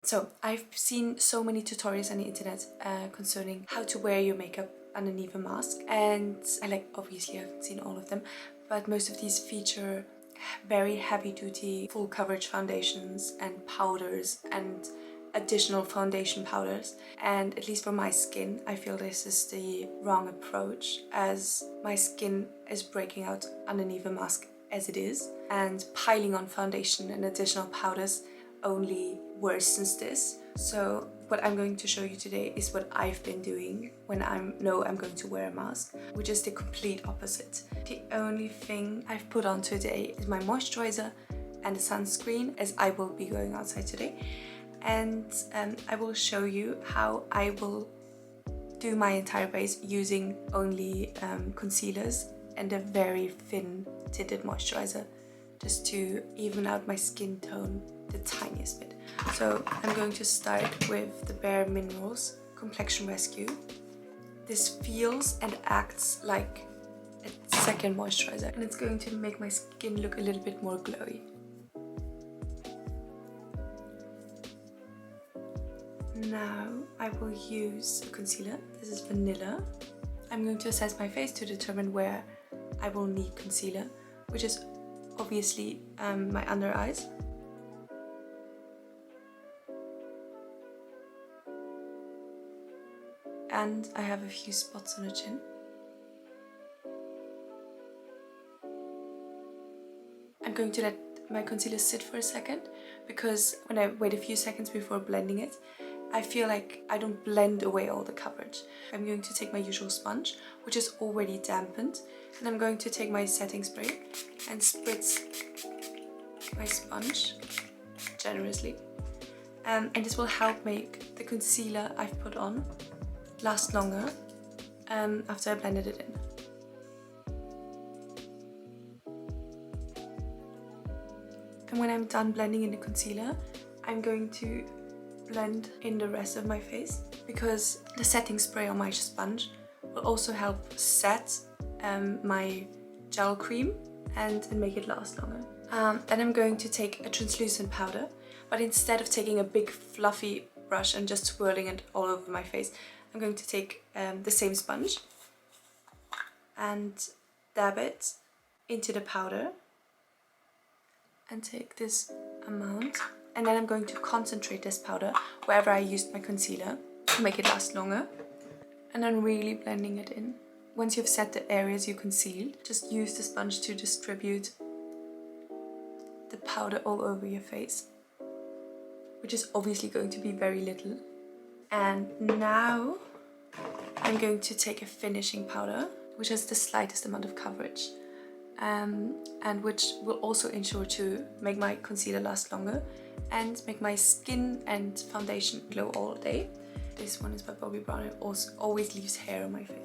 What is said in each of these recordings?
So I've seen so many tutorials on the internet concerning how to wear your makeup underneath a mask, and obviously I haven't seen all of them, but most of these feature very heavy duty full coverage foundations and powders and additional foundation powders, and at least for my skin I feel this is the wrong approach, as my skin is breaking out underneath a mask as it is, and piling on foundation and additional powders only worsens this. So what I'm going to show you today is what I've been doing when I'm going to wear a mask, which is the complete opposite. The only thing I've put on today is my moisturizer and a sunscreen, as I will be going outside today, and I will show you how I will do my entire base using only concealers and a very thin tinted moisturizer, just to even out my skin tone the tiniest bit. So I'm going to start with the Bare Minerals Complexion Rescue. This feels and acts like a second moisturizer, and it's going to make my skin look a little bit more glowy. Now I will use a concealer. This is Vanilla. I'm going to assess my face to determine where I will need concealer, which is obviously my under eyes. And I have a few spots on the chin. I'm going to let my concealer sit for a second, because when I wait a few seconds before blending it, I feel like I don't blend away all the coverage. I'm going to take my usual sponge, which is already dampened, and I'm going to take my setting spray and spritz my sponge generously. And this will help make the concealer I've put on last longer after I blended it in. And when I'm done blending in the concealer, I'm going to blend in the rest of my face, because the setting spray on my sponge will also help set my gel cream and make it last longer. Then I'm going to take a translucent powder, but instead of taking a big fluffy brush and just swirling it all over my face, I'm going to take the same sponge and dab it into the powder and take this amount, and then I'm going to concentrate this powder wherever I used my concealer to make it last longer, and then really blending it in. Once you've set the areas you concealed, just use the sponge to distribute the powder all over your face, which is obviously going to be very little. And now I'm going to take a finishing powder, which has the slightest amount of coverage, and which will also ensure to make my concealer last longer and make my skin and foundation glow all day. This one is by Bobbi Brown. It also always leaves hair on my face.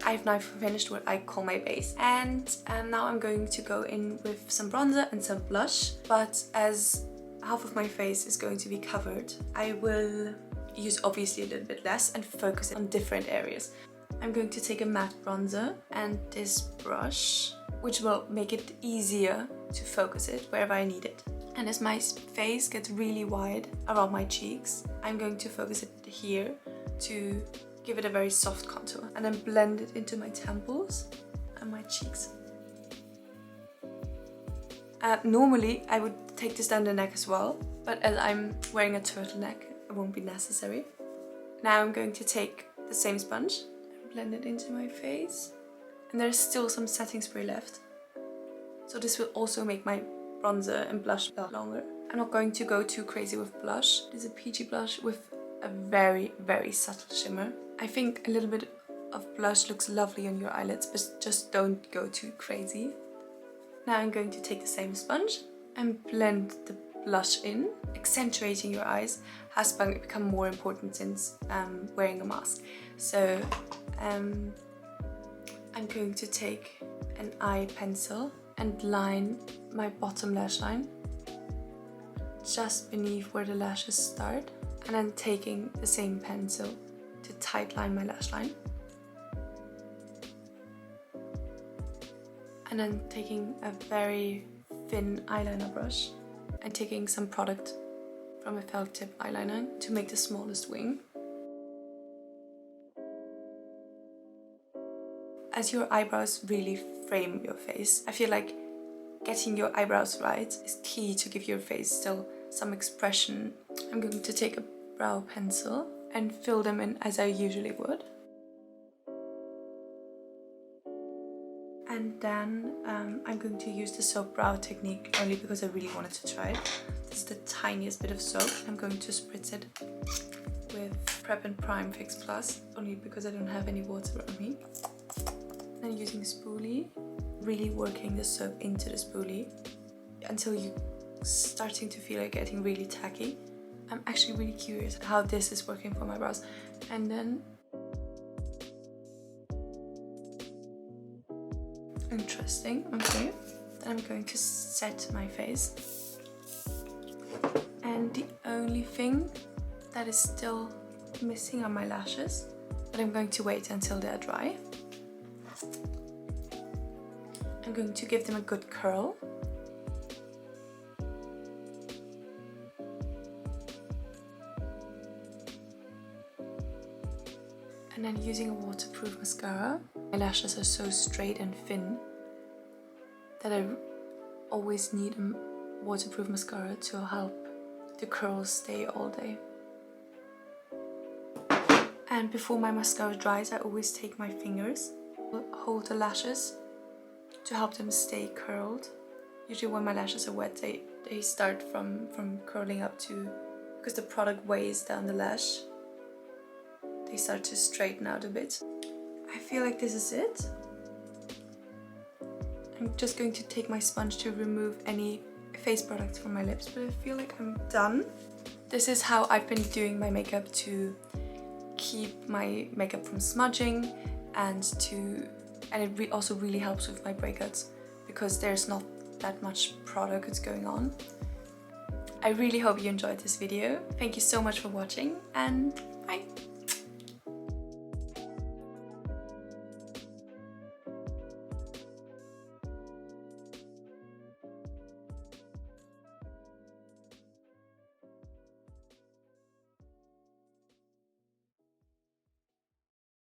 I've now finished what I call my base, and now I'm going to go in with some bronzer and some blush, but as half of my face is going to be covered, I will use obviously a little bit less and focus it on different areas. I'm going to take a matte bronzer and this brush, which will make it easier to focus it wherever I need it. And as my face gets really wide around my cheeks, I'm going to focus it here to give it a very soft contour, and then blend it into my temples and my cheeks. Normally I would take this down the neck as well, but as I'm wearing a turtleneck, it won't be necessary. Now I'm going to take the same sponge and blend it into my face, and there's still some setting spray left, so this will also make my bronzer and blush longer. I'm not going to go too crazy with blush. This is a peachy blush with a very, very subtle shimmer. I think a little bit of blush looks lovely on your eyelids, but just don't go too crazy. Now I'm going to take the same sponge and blend the blush in. Accentuating your eyes has become more important since wearing a mask. So I'm going to take an eye pencil and line my bottom lash line just beneath where the lashes start, and then taking the same pencil to tight line my lash line. And then taking a very thin eyeliner brush and taking some product from a felt tip eyeliner to make the smallest wing. As your eyebrows really frame your face, I feel like getting your eyebrows right is key to give your face still some expression. I'm going to take a brow pencil and fill them in as I usually would. And then I'm going to use the soap brow technique only because I really wanted to try it. This is the tiniest bit of soap. I'm going to spritz it with Prep and Prime Fix Plus, only because I don't have any water on me. And using a spoolie, really working the soap into the spoolie until you're starting to feel it getting really tacky. I'm actually really curious how this is working for my brows. And then interesting, okay. Then I'm going to set my face. And the only thing that is still missing are my lashes, but I'm going to wait until they're dry. I'm going to give them a good curl. And then using a waterproof mascara. My lashes are so straight and thin that I always need a waterproof mascara to help the curls stay all day. And before my mascara dries, I always take my fingers, hold the lashes to help them stay curled. Usually when my lashes are wet, they start from curling up to, because the product weighs down the lash, they start to straighten out a bit. I feel like this is it. I'm just going to take my sponge to remove any face products from my lips, but I feel like I'm done. This is how I've been doing my makeup to keep my makeup from smudging, and it also really helps with my breakouts because there's not that much product going on. I really hope you enjoyed this video. Thank you so much for watching, and